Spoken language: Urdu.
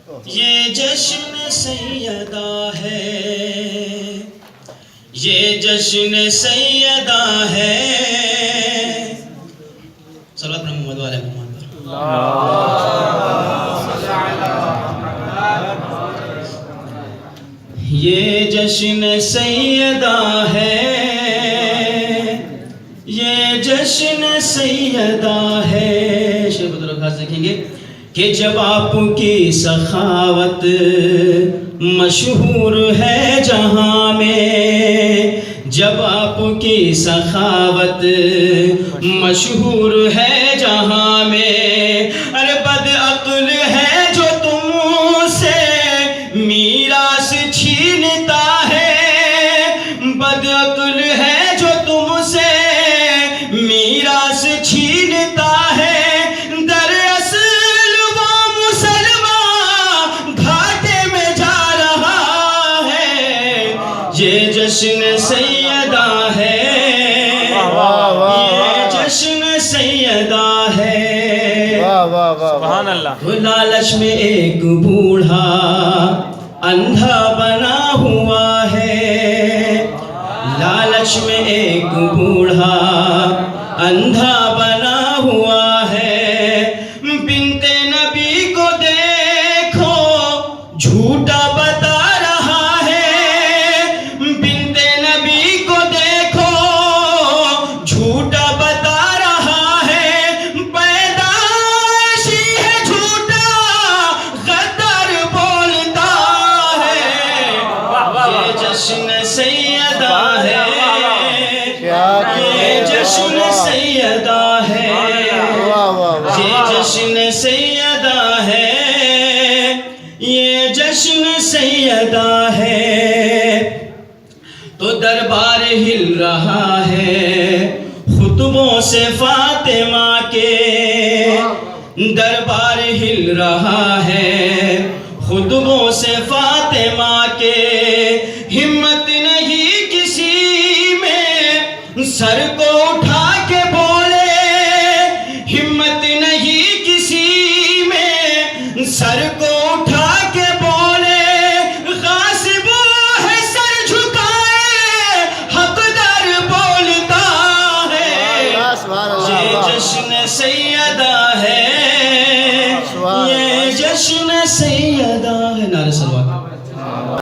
یہ جشن سیدہ ہے، یہ جشن سیدہ ہے. صلوات محمد و علی محمد. یہ جشن سیدہ ہے، یہ جشن سیدہ ہے. شیخ بزرگ خاص دیکھیں گے کہ جب آپ کی سخاوت مشہور ہے جہاں میں، جب آپ کی سخاوت مشہور ہے جہاں میں، ارے بد عقل ہے جو تم سے میراث چھینتا ہے، بد عقل ہے جو تم سے میراث چھینتا ہے. یہ جشن سیدہ ہے، یہ جشن سیدہ ہے. سبحان اللہ. لالچ میں ایک بوڑھا اندھا بنا ہوا ہے، لالچ میں ایک بوڑھا اندھا بنا ہوا ہے. بنت نبی کو دیکھو جھوٹا بتا رہا ہے، بنت نبی کو دیکھو جھوٹا بتا رہا ہے. پیدائشی ہے جھوٹا غدر بولتا ہے. یہ جشن سیدہ ہے، یہ جشن سیدہ ہے، یہ جشن سیدہ ہے، یہ جشن سیدہ ہے. تو دربار ہل رہا ہے خطبوں سے فاطمہ کے، دربار ہل رہا ہے خطبوں سے فاطمہ کے. ہمت نہیں کسی میں سر کو اٹھا کے بولے، ہمت نہیں کسی میں سر کو